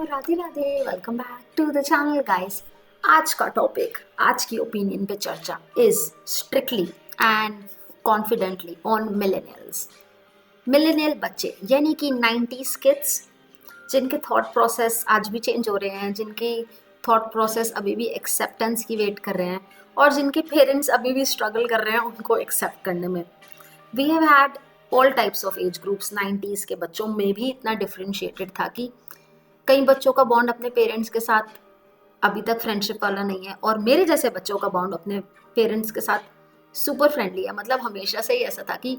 Radhe Radhe, welcome back to the channel guys. आज का topic, आज की ओपिनियन पे चर्चा is strictly and confidently on millennials. Millennial बच्चे यानी कि 90s किड्स, जिनके थॉट प्रोसेस आज भी चेंज हो रहे हैं, जिनकी थॉट प्रोसेस अभी भी एक्सेप्टेंस की वेट कर रहे हैं और जिनके पेरेंट्स अभी भी स्ट्रगल कर रहे हैं उनको एक्सेप्ट करने में। We have had all types of age groups. 90s के बच्चों में भी इतना डिफ्रेंशिएटेड था कि कई बच्चों का बॉन्ड अपने पेरेंट्स के साथ अभी तक फ्रेंडशिप वाला नहीं है, और मेरे जैसे बच्चों का बॉन्ड अपने पेरेंट्स के साथ सुपर फ्रेंडली है। मतलब हमेशा से ही ऐसा था कि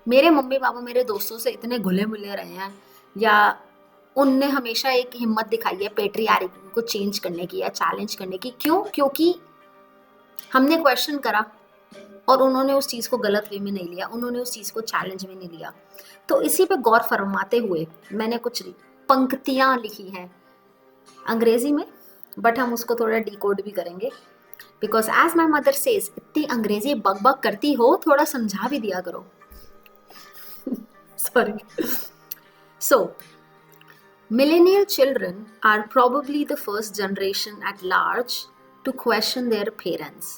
मेरे मम्मी पापा मेरे दोस्तों से इतने घुले मिले रहे हैं, या उनने हमेशा एक हिम्मत दिखाई है पेट्रियार्की को चेंज करने की या चैलेंज करने की। क्यों? क्योंकि हमने क्वेश्चन करा और उन्होंने उस चीज़ को गलत वे में नहीं लिया, उन्होंने उस चीज़ को चैलेंज में नहीं लिया। तो इसी पे गौर फरमाते हुए मैंने कुछ पंक्तियाँ लिखी हैं अंग्रेजी में, बट हम उसको थोड़ा डिकोड भी करेंगे, because as my mother says, इतनी अंग्रेजी बक बक करती हो, थोड़ा समझा भी दिया करो। Sorry. So millennial children are probably the first generation at large to question their parents,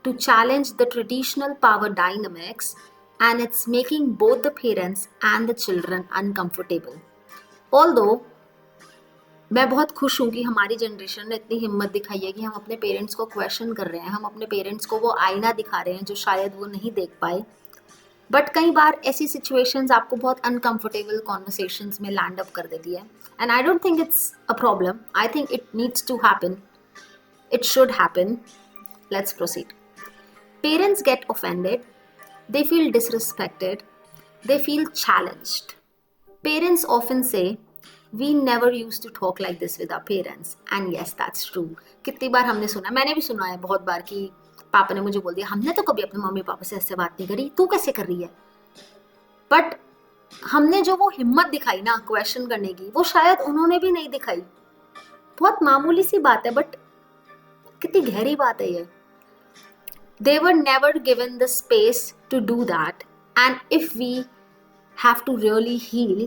to challenge the traditional power dynamics, and it's making both the parents and the children uncomfortable. Although मैं बहुत खुश हूँ कि हमारी generation ने इतनी हिम्मत दिखाई है कि हम अपने पेरेंट्स को क्वेश्चन कर रहे हैं, हम अपने पेरेंट्स को वो आईना दिखा रहे हैं जो शायद वो नहीं देख पाए। बट कई बार ऐसी सिचुएशंस आपको बहुत अनकंफर्टेबल कॉन्वर्सेशंस में लैंड अप कर देती है, and I don't think it's a problem. I think it needs to happen, it should happen. Let's proceed. Parents get offended, they feel disrespected, they feel challenged. Parents often say, we never used to talk like this with our parents. And yes, that's true. कितनी बार हमने सुना, मैंने भी सुना है बहुत बार कि पापा ने मुझे बोल दिया, हमने तो कभी अपने मम्मी पापा से ऐसे बात नहीं करी, तू कैसे कर रही है। बट हमने जो वो हिम्मत दिखाई ना क्वेश्चन करने की, वो शायद उन्होंने भी नहीं दिखाई। बहुत मामूली सी बात है, बट कितनी गहरी बात है ये। They were never given the space to do that, and if we have to really heal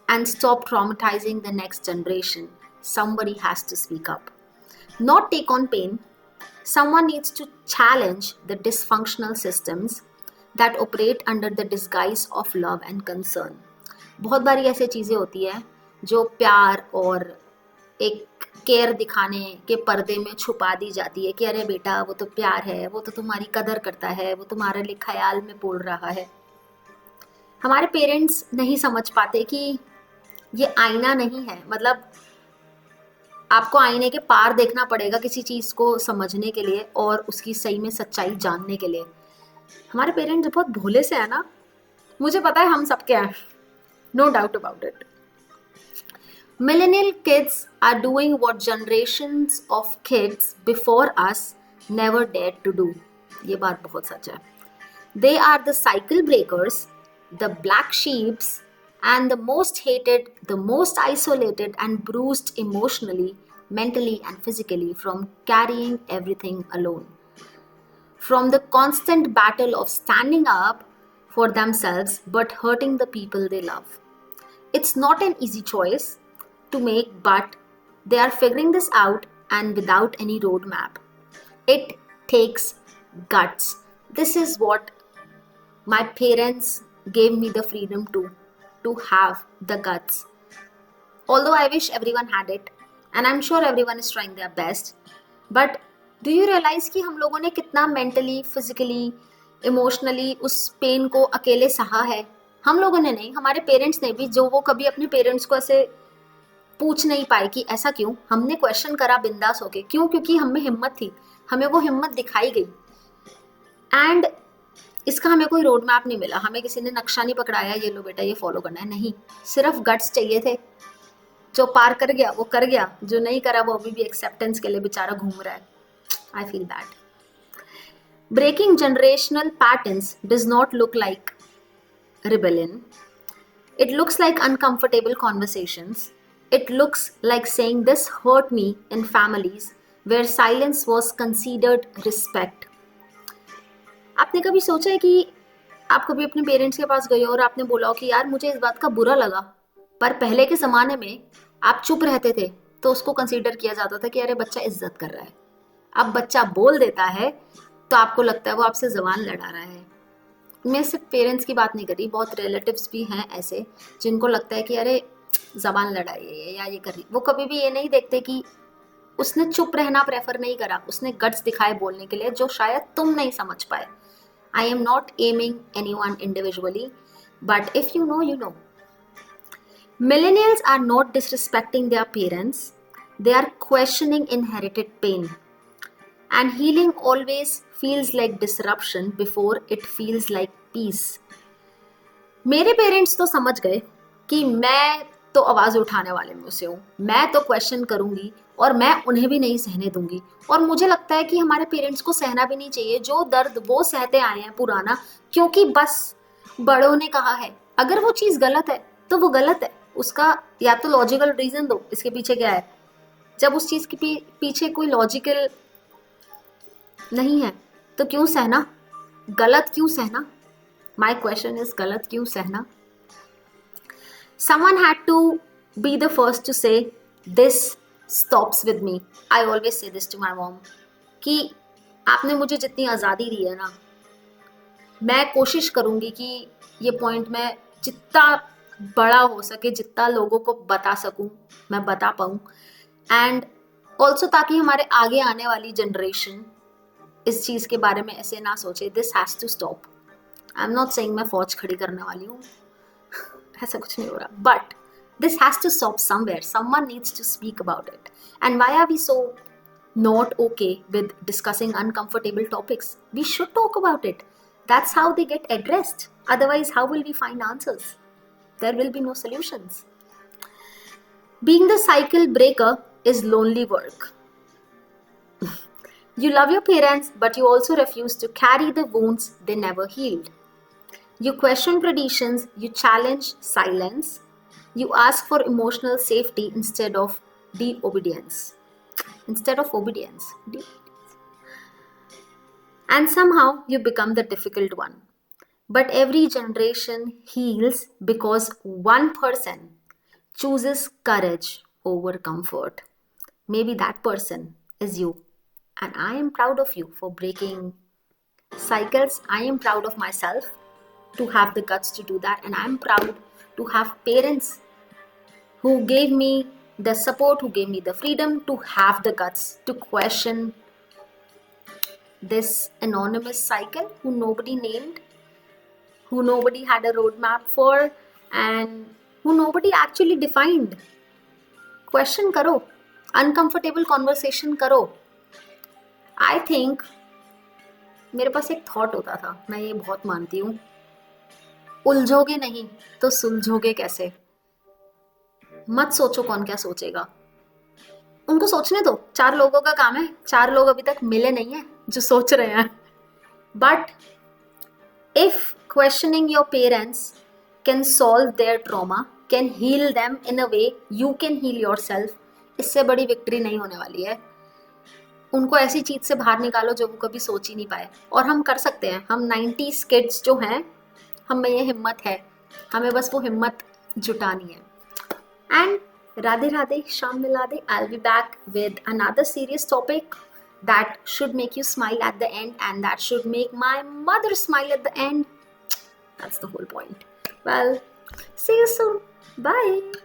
and stop traumatizing the next generation, somebody has to speak up. Not take on pain. Someone needs to challenge the dysfunctional systems that operate under the disguise of love and concern. बहुत बारी ऐसी चीज़ें होती है जो प्यार और एक केयर दिखाने के पर्दे में छुपा दी जाती है कि अरे बेटा, वो तो प्यार है, वो तो तुम्हारी कदर करता है, वो तुम्हारे लिए ख्याल में बोल रहा है। हमारे पेरेंट्स नहीं समझ पाते कि ये आईना नहीं है। मतलब आपको आईने के पार देखना पड़ेगा किसी चीज़ को समझने के लिए और उसकी सही में सच्चाई जानने के लिए। हमारे पेरेंट्स बहुत भोले से है ना, मुझे पता है हम सब क्या है, no doubt about it. Millennial kids are doing what generations of kids before us never dared to do. ये बात बहुत सच है। They are the cycle breakers, the black sheeps, and the most hated, the most isolated and bruised emotionally, mentally and physically from carrying everything alone. From the constant battle of standing up for themselves but hurting the people they love. It's not an easy choice to make, but they are figuring this out, and without any roadmap. It takes guts. This is what my parents gave me the freedom to have the guts. Although I wish everyone had it, and I'm sure everyone is trying their best, but do you realize कि हम लोगों ने कितना mentally, physically, emotionally उस pen को अकेले सहा है? हम लोगों ने नहीं, हमारे पेरेंट्स ने भी, जो वो कभी अपने पेरेंट्स को ऐसे पूछ नहीं पाए कि ऐसा क्यों। हमने क्वेश्चन करा बिंदास होके। क्यों? क्योंकि हमें हिम्मत थी, हमें वो हिम्मत दिखाई गई। एंड इसका हमें कोई रोड मैप नहीं मिला, हमें किसी ने नक्शा नहीं पकड़ाया, ये लो बेटा ये फॉलो करना है, नहीं। सिर्फ गट्स चाहिए थे। जो पार कर गया वो कर गया, जो नहीं करा वो अभी भी एक्सेप्टेंस के लिए बेचारा घूम रहा है। I feel that breaking generational patterns does not look like rebellion. It looks like uncomfortable conversations. It looks like saying this hurt me in families where silence was considered respect. आपने कभी सोचा है कि आप कभी अपने पेरेंट्स के पास गए हो और आपने बोला हो कि यार मुझे इस बात का बुरा लगा, पर पहले के ज़माने में आप चुप रहते थे तो उसको कंसीडर किया जाता था कि अरे बच्चा इज्जत कर रहा है। अब बच्चा बोल देता है तो आपको लगता है वो आपसे जबान लड़ा रहा है। मैं सिर्फ पेरेंट्स की बात नहीं कर रही, बहुत रिलेटिव्स भी हैं ऐसे जिनको लगता है कि अरे जबान लड़ाई है या ये कर रही। वो कभी भी ये नहीं देखते कि उसने चुप रहना प्रेफर नहीं करा, उसने गट्स दिखाए बोलने के लिए जो शायद तुम नहीं समझ पाए। आई am not aiming anyone individually, but if you know you know. Millennials are not disrespecting their parents, they are questioning inherited pain. And healing always feels like disruption before it feels like peace. मेरे parents तो समझ गए कि मैं तो आवाज उठाने वाले में से हूँ, मैं तो क्वेश्चन करूंगी और मैं उन्हें भी नहीं सहने दूंगी। और मुझे लगता है कि हमारे पेरेंट्स को सहना भी नहीं चाहिए जो दर्द वो सहते आए हैं पुराना, क्योंकि बस बड़ों ने कहा है। अगर वो चीज गलत है तो वो गलत है, उसका या तो लॉजिकल रीजन दो इसके पीछे क्या है। जब उस चीज के पीछे कोई लॉजिकल नहीं है तो क्यों सहना, गलत क्यों सहना। माई क्वेश्चन इज गलत क्यों सहना। Someone had to be the first to say this stops with me. I always say this to my mom कि आपने मुझे जितनी आज़ादी दी है ना, मैं कोशिश करूँगी कि ये पॉइंट मैं जितना बड़ा हो सके, जितना लोगों को बता सकूँ मैं बता पाऊँ। एंड ऑल्सो ताकि हमारे आगे आने वाली जनरेशन इस चीज़ के बारे में ऐसे ना सोचे। This has to stop. I am not saying मैं फौज खड़ी करने वाली हूँ, ऐसा कुछ नहीं हो रहा, but this has to stop somewhere. Someone needs to speak about it. And why are we so not okay with discussing uncomfortable topics? We should talk about it. That's how they get addressed. Otherwise, how will we find answers? There will be no solutions. Being the cycle breaker is lonely work. You love your parents, but you also refuse to carry the wounds they never healed. You question traditions, you challenge silence, you ask for emotional safety instead of obedience. And somehow you become the difficult one. But every generation heals because one person chooses courage over comfort. Maybe that person is you. And I am proud of you for breaking cycles. I am proud of myself to have the guts to do that, and I'm proud to have parents who gave me the support, who gave me the freedom to have the guts to question this anonymous cycle who nobody named, who nobody had a roadmap for, and who nobody actually defined. Question karo, uncomfortable conversation karo. I think मेरे पास एक thought होता था, मैं ये बहुत मानती हूँ, उलझोगे नहीं तो सुलझोगे कैसे। मत सोचो कौन क्या सोचेगा, उनको सोचने दो। 4 लोगों का काम है, 4 लोग अभी तक मिले नहीं है जो सोच रहे हैं। But if questioning your parents can solve their trauma, can heal them in a way you can heal yourself, इससे बड़ी विक्ट्री नहीं होने वाली है। उनको ऐसी चीज से बाहर निकालो जो वो कभी सोच ही नहीं पाए, और हम कर सकते हैं। हम 90s किड्स जो हैं, हम में ये हिम्मत है, हमें बस वो हिम्मत जुटानी है। एंड राधे राधे, शाम मिला दे। I'll be back with another serious topic that should make you smile at the end, and that should make my mother smile at the end. That's the whole point. Well, see you soon. Bye.